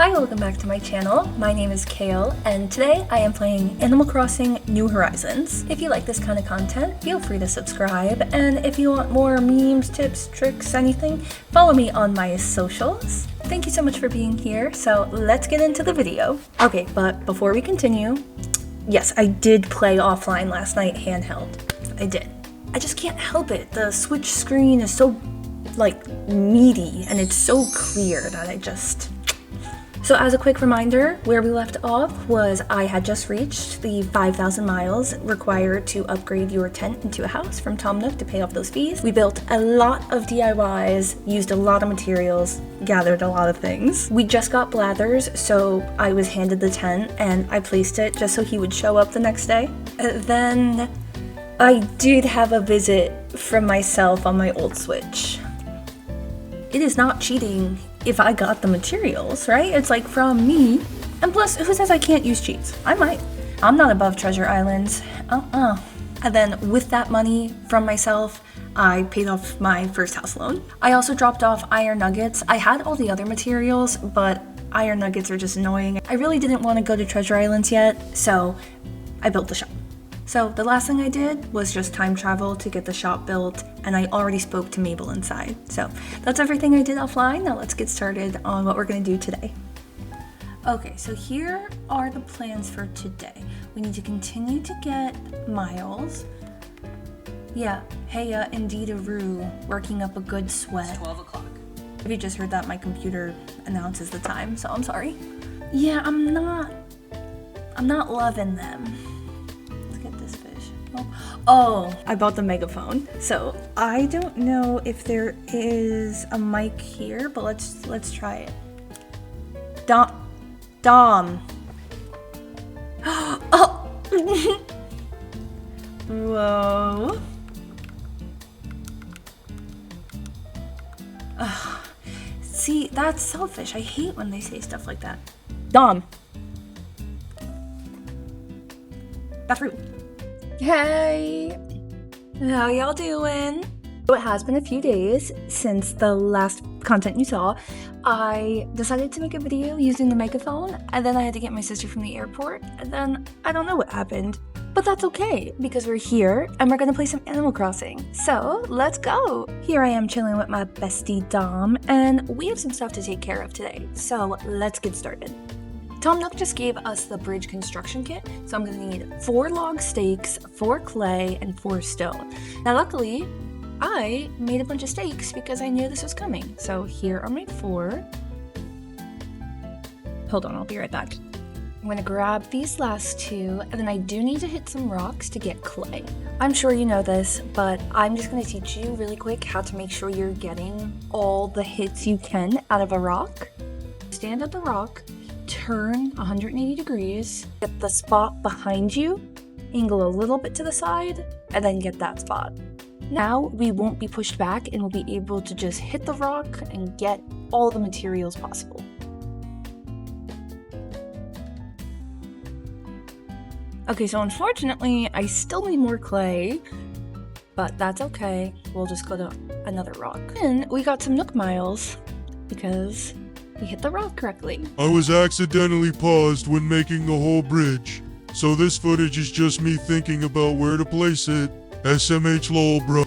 Hi, welcome back to my channel. My name is Kayl, and today I am playing Animal Crossing New Horizons. If you like this kind of content, feel free to subscribe, and if you want more memes, tips, tricks, anything, follow me on my socials. Thank you so much for being here, so let's get into the video. Okay, but before we continue, yes, I did play offline last night handheld. I did. I just can't help it. The Switch screen is so, meaty, and it's so clear that I just... So as a quick reminder, where we left off was I had just reached the 5,000 miles required to upgrade your tent into a house from Tom Nook to pay off those fees. We built a lot of DIYs, used a lot of materials, gathered a lot of things. We just got Blathers, so I was handed the tent and I placed it just so he would show up the next day. Then I did have a visit from myself on my old Switch. It is not cheating if I got the materials, right? It's like from me. And plus, who says I can't use cheats? I might. I'm not above Treasure Islands. And then with that money from myself, I paid off my first house loan. I also dropped off iron nuggets. I had all the other materials, but iron nuggets are just annoying. I really didn't want to go to Treasure Islands yet, so I built the shop. So the last thing I did was just time travel to get the shop built, and I already spoke to Mabel inside. So that's everything I did offline. Now let's get started on what we're gonna do today. Okay, so here are the plans for today. We need to continue to get miles. Yeah, hey, indeed-a-roo, working up a good sweat. It's 12 o'clock. If you just heard that, my computer announces the time, so I'm sorry. Yeah, I'm not loving them. Oh, I bought the megaphone. So I don't know if there is a mic here, but let's try it. Dom. Oh. Whoa. Ugh. See, that's selfish. I hate when they say stuff like that. Dom. That's rude. Hey, how y'all doing? So it has been a few days since the last content you saw. I decided to make a video using the megaphone, and then I had to get my sister from the airport, and then I don't know what happened. But that's okay, because we're here, and we're gonna play some Animal Crossing. So, let's go! Here I am chilling with my bestie Dom, and we have some stuff to take care of today. So, let's get started. Tom Nook just gave us the bridge construction kit, so I'm gonna need 4 log stakes, 4 clay, and 4 stone. Now luckily, I made a bunch of stakes because I knew this was coming. So here are my 4. Hold on, I'll be right back. I'm gonna grab these last 2, and then I do need to hit some rocks to get clay. I'm sure you know this, but I'm just gonna teach you really quick how to make sure you're getting all the hits you can out of a rock. Stand at the rock, turn 180 degrees, get the spot behind you, angle a little bit to the side, and then get that spot. Now we won't be pushed back and we'll be able to just hit the rock and get all the materials possible. Okay, so unfortunately, I still need more clay, but that's okay. We'll just go to another rock. And we got some Nook miles because we hit the rock correctly. I was accidentally paused when making the whole bridge, so this footage is just me thinking about where to place it. SMH lol, bro.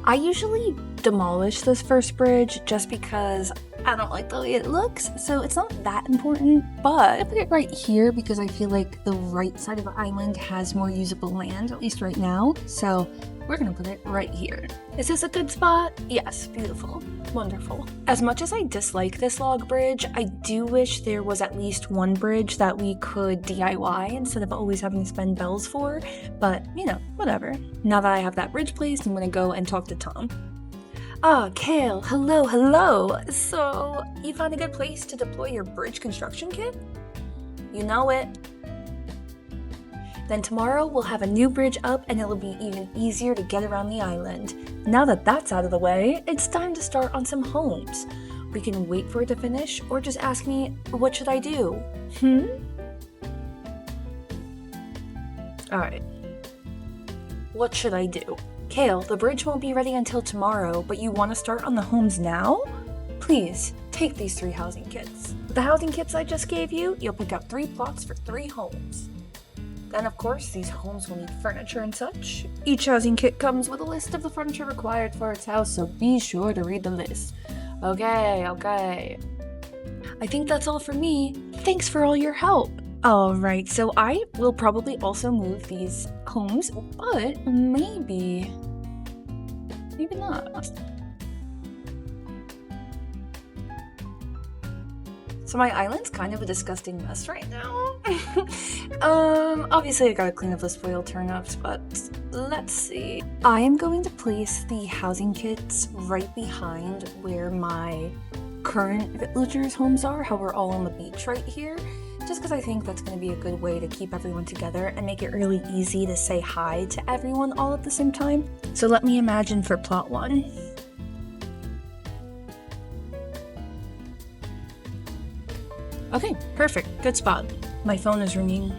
I usually demolish this first bridge just because I don't like the way it looks, so it's not that important, but I put it right here because I feel like the right side of the island has more usable land, at least right now, so we're gonna put it right here. Is this a good spot? Yes, beautiful, wonderful. As much as I dislike this log bridge, I do wish there was at least one bridge that we could DIY instead of always having to spend bells for, but you know, whatever. Now that I have that bridge placed, I'm gonna go and talk to Tom. Ah, Kayl, hello. So, you found a good place to deploy your bridge construction kit? You know it. Then tomorrow we'll have a new bridge up and it'll be even easier to get around the island. Now that that's out of the way, it's time to start on some homes. We can wait for it to finish or just ask me, what should I do? Alright. What should I do? Kayl, the bridge won't be ready until tomorrow, but you want to start on the homes now? Please, take these 3 housing kits. the housing kits I just gave you, you'll pick out 3 plots for 3 homes. Then, of course, these homes will need furniture and such. Each housing kit comes with a list of the furniture required for its house, so be sure to read the list. Okay. I think that's all for me. Thanks for all your help. Alright, so I will probably also move these homes, but maybe not. So my island's kind of a disgusting mess right now. Obviously I gotta clean up the spoiled turnips, but let's see. I am going to place the housing kits right behind where my current villagers' homes are, how we're all on the beach right here, just because I think that's going to be a good way to keep everyone together and make it really easy to say hi to everyone all at the same time. So let me imagine for plot 1. Okay, perfect. Good spot. My phone is ringing.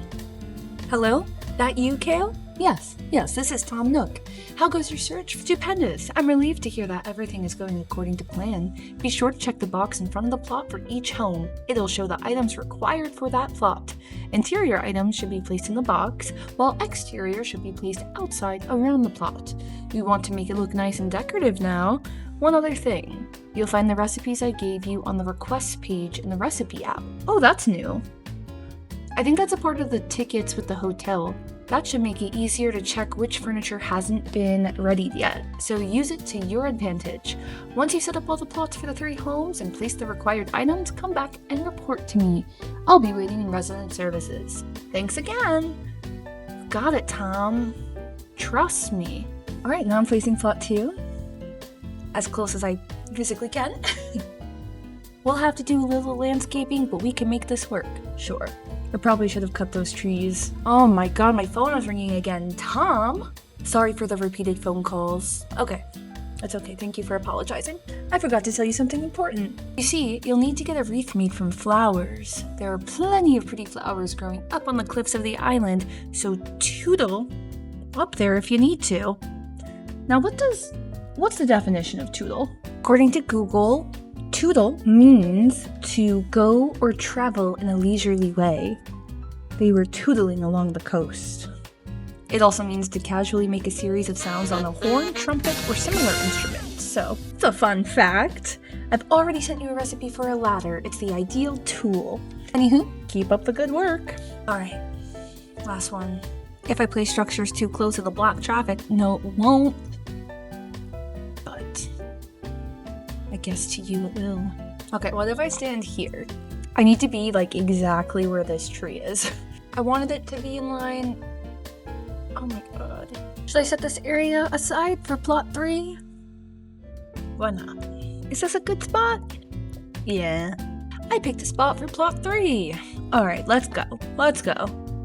Hello? That you, Kayl? Yes, this is Tom Nook. How goes your search? Stupendous. I'm relieved to hear that everything is going according to plan. Be sure to check the box in front of the plot for each home. It'll show the items required for that plot. Interior items should be placed in the box, while exterior should be placed outside around the plot. We want to make it look nice and decorative now. One other thing. You'll find the recipes I gave you on the requests page in the recipe app. Oh, that's new. I think that's a part of the tickets with the hotel. That should make it easier to check which furniture hasn't been readied yet, so use it to your advantage. Once you set up all the plots for the 3 homes and place the required items, come back and report to me. I'll be waiting in resident services. Thanks again! Got it, Tom. Trust me. Alright, now I'm placing plot 2. As close as I physically can. We'll have to do a little landscaping, but we can make this work. Sure. I probably should have cut those trees. Oh my god, my phone is ringing again. Tom? Sorry for the repeated phone calls. Okay. That's okay, thank you for apologizing. I forgot to tell you something important. You see, you'll need to get a wreath made from flowers. There are plenty of pretty flowers growing up on the cliffs of the island, so tootle up there if you need to. Now what's the definition of tootle? According to Google, tootle means to go or travel in a leisurely way. They were tootling along the coast. It also means to casually make a series of sounds on a horn, trumpet, or similar instruments. So, it's a fun fact. I've already sent you a recipe for a ladder. It's the ideal tool. Anywho, keep up the good work. Alright, last one. If I place structures too close to the block traffic, no, it won't. But I guess to you it will. Okay, what if I stand here? I need to be like exactly where this tree is. I wanted it to be in line. Oh my god. Should I set this area aside for plot 3? Why not? Is this a good spot? Yeah. I picked a spot for plot 3. Alright, let's go.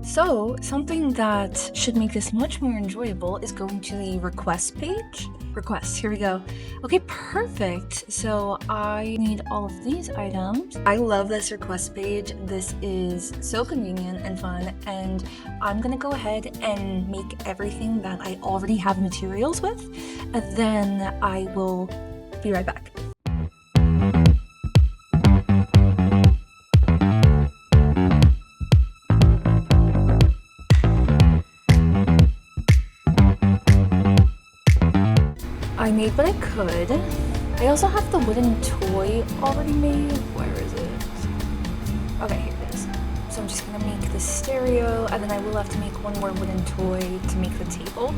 So, something that should make this much more enjoyable is going to the request page. Requests, here we go. Okay, perfect. So I need all of these items. I love this request page. This is so convenient and fun, and I'm gonna go ahead and make everything that I already have materials with, and then I will be right back. I made what I could. I also have the wooden toy already made. Where is it? Okay, here it is. So I'm just gonna make the stereo, and then I will have to make one more wooden toy to make the table.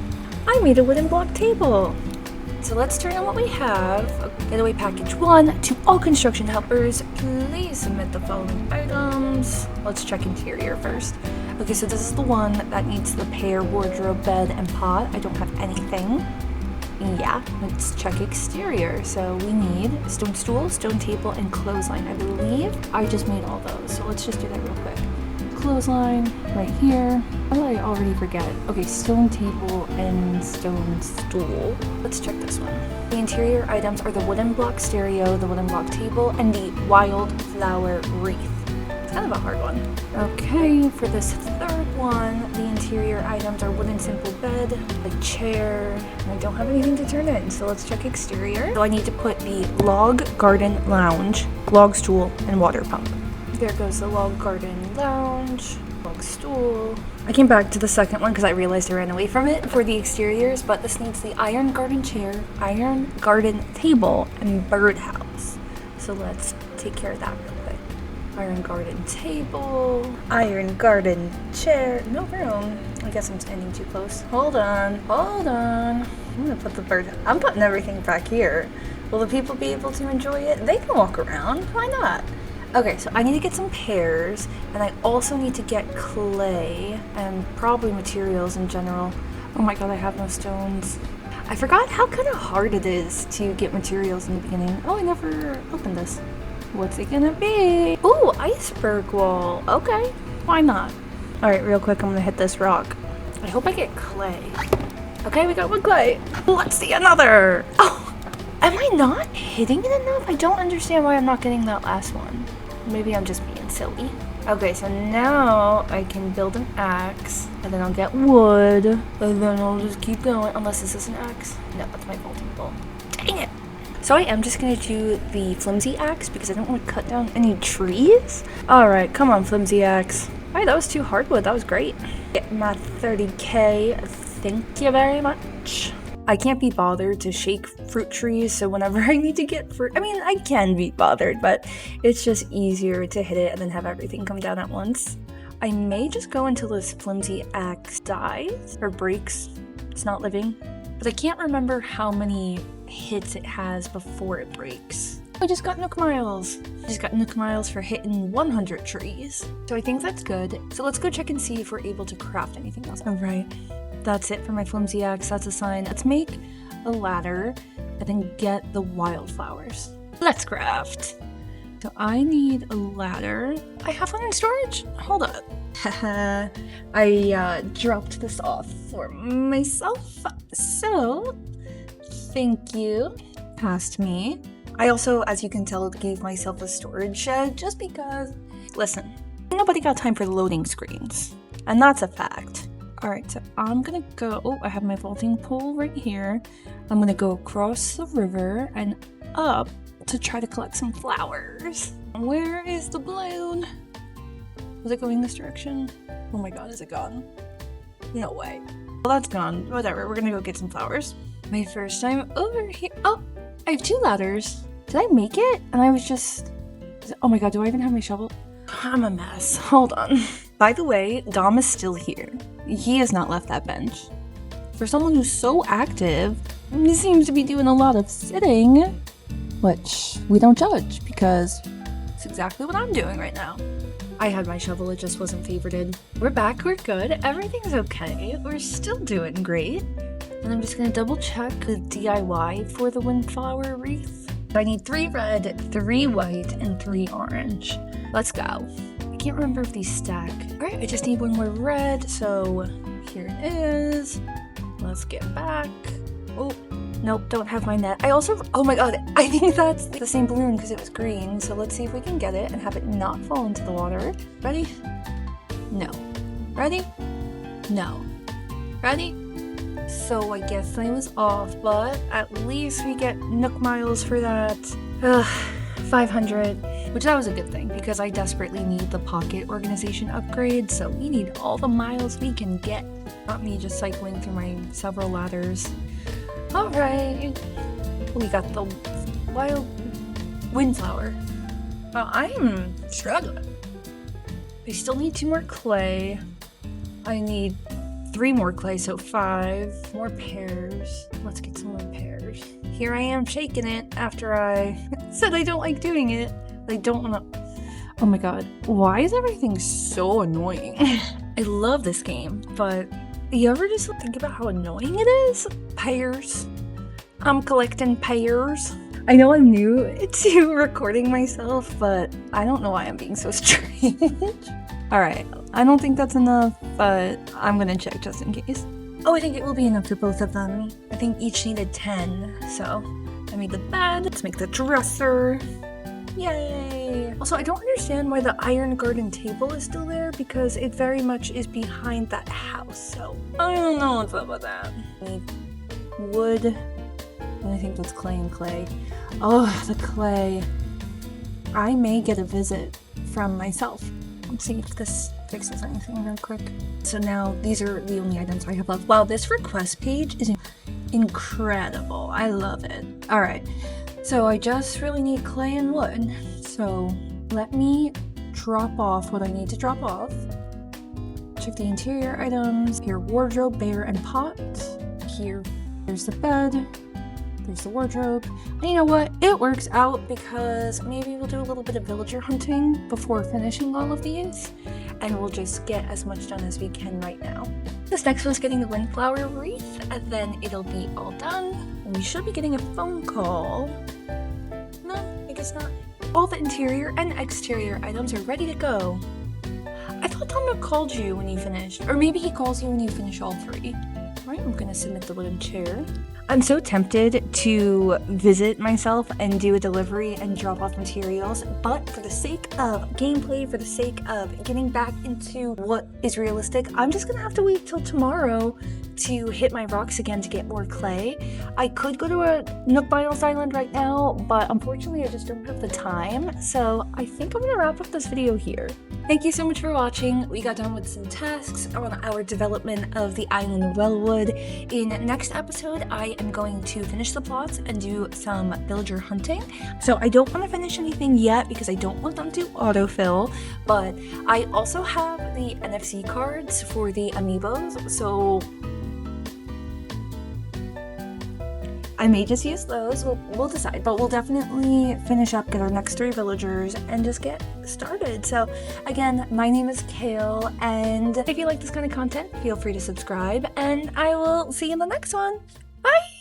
I made a wooden block table. So let's turn on what we have. Getaway package 1. To all construction helpers, please submit the following items. Let's check interior first. Okay, so this is the one that needs the pair, wardrobe, bed, and pot. I don't have anything. Yeah, let's check exterior. So we need a stone stool, stone table, and clothesline. I believe I just made all those, so let's just do that real quick. Clothesline right here. Oh, I already forget. Okay, stone table and stone stool. Let's check this one. The interior items are the wooden block stereo, the wooden block table, and the wildflower wreath. It's kind of a hard one. Okay, for this third one, the interior items are wooden simple bed, a chair, and I don't have anything to turn in, so let's check exterior. So I need to put the log garden lounge, log stool, and water pump. There goes the log garden lounge, log stool. I came back to the second one because I realized I ran away from it for the exteriors, but this needs the iron garden chair, iron garden table, and birdhouse. So let's take care of that real quick. Iron garden table, iron garden chair. No room. I guess I'm standing too close. Hold on. I'm gonna put the bird. I'm putting everything back here. Will the people be able to enjoy it? They can walk around. Why not? Okay, so I need to get some pears, and I also need to get clay and probably materials in general. Oh my god, I have no stones. I forgot how kind of hard it is to get materials in the beginning. Oh, I never opened this. What's it gonna be? Ooh, iceberg wall. Okay, why not? All right, real quick, I'm gonna hit this rock. I hope I get clay. Okay, we got one clay. Let's see another. Oh, am I not hitting it enough? I don't understand why I'm not getting that last one. Maybe I'm just being silly. Okay, so now I can build an axe, and then I'll get wood, and then I'll just keep going. Unless this is an axe. No, that's my bolting bowl. Dang it! So I am just gonna do the flimsy axe because I don't want to cut down any trees. Alright, come on, flimsy axe. Alright, that was 2 hardwood. That was great. Get my 30k. Thank you very much. I can't be bothered to shake fruit trees, so whenever I need to get fruit, I mean, I can be bothered, but it's just easier to hit it and then have everything come down at once. I may just go until this flimsy axe dies, or breaks. It's not living. But I can't remember how many hits it has before it breaks. I just got Nook Miles. I just got Nook Miles for hitting 100 trees. So I think that's good. So let's go check and see if we're able to craft anything else. Alright. That's it for my flimsy axe. That's a sign. Let's make a ladder and then get the wildflowers. Let's craft. So I need a ladder. I have one in storage. Hold on. Haha. I dropped this off for myself. So thank you. Past me. I also, as you can tell, gave myself a storage shed just because, listen, nobody got time for loading screens. And that's a fact. Alright, so I'm gonna go, oh, I have my vaulting pole right here. I'm gonna go across the river and up to try to collect some flowers. Where is the balloon? Was it going this direction? Oh my god, is it gone? No way. Well, that's gone. Whatever, we're gonna go get some flowers. My first time over here. Oh, I have 2 ladders. Did I make it? And I was just, oh my god, do I even have my shovel? I'm a mess. Hold on. By the way, Dom is still here. He has not left that bench. For someone who's so active, he seems to be doing a lot of sitting, which we don't judge because it's exactly what I'm doing right now. I had my shovel, it just wasn't favorited. We're back, we're good, everything's okay, we're still doing great. And I'm just gonna double check the DIY for the windflower wreath. I need 3 red, 3 white, and 3 orange. Let's go. I can't remember if these stack. Alright, I just need 1 more red, so here it is. Let's get back. Oh, nope, don't have my net. I also, oh my god, I think that's the same balloon because it was green. So let's see if we can get it and have it not fall into the water. Ready? No. Ready? No. Ready? So I guess I was off, but at least we get Nook Miles for that. 500, which that was a good thing because I desperately need the pocket organization upgrade, so we need all the miles we can get. Not me just cycling through my several ladders. Alright, we got the wild windflower. I'm struggling. I still need 2 more clay. I need 3 more clay, so 5 more pears. Let's get some more pears. Here I am shaking it after I said I don't like doing it. I don't wanna. Oh my god, why is everything so annoying? I love this game, but you ever just think about how annoying it is? Pears. I'm collecting pears. I know I'm new to recording myself, but I don't know why I'm being so strange. Alright, I don't think that's enough, but I'm gonna check just in case. Oh, I think it will be enough for both of them. I think each needed 10, so I made the bed. Let's make the dresser. Yay! Also, I don't understand why the iron garden table is still there because it very much is behind that house, so I don't know what's up with that. I need wood, and I think that's clay and clay. Oh, the clay. I may get a visit from myself. Let's see if this fixes anything real quick. So now these are the only items I have left. Wow, this request page is incredible. I love it. All right, so I just really need clay and wood. So let me drop off what I need to drop off. Check the interior items. Here, wardrobe, bear, and pot. Here's the bed. There's the wardrobe. And you know what? It works out because maybe we'll do a little bit of villager hunting before finishing all of these. And we'll just get as much done as we can right now. This next one's getting the windflower wreath, and then it'll be all done. And we should be getting a phone call. No, I guess not. All the interior and exterior items are ready to go. I thought Dominic called you when you finished. Or maybe he calls you when you finish all three. Alright, I'm gonna submit the wooden chair. I'm so tempted to visit myself and do a delivery and drop off materials, but for the sake of gameplay, for the sake of getting back into what is realistic, I'm just gonna have to wait till tomorrow to hit my rocks again to get more clay. I could go to a Nook Miles Island right now, but unfortunately I just don't have the time, so I think I'm gonna wrap up this video here. Thank you so much for watching. We got done with some tasks on our development of the island of Wellwood. In next episode, I am going to finish the plots and do some villager hunting. So I don't want to finish anything yet because I don't want them to autofill, but I also have the NFC cards for the amiibos, so I may just use those, we'll decide, but we'll definitely finish up, get our next 3 villagers, and just get started. So again, my name is Kayl, and if you like this kind of content, feel free to subscribe, and I will see you in the next one. Bye!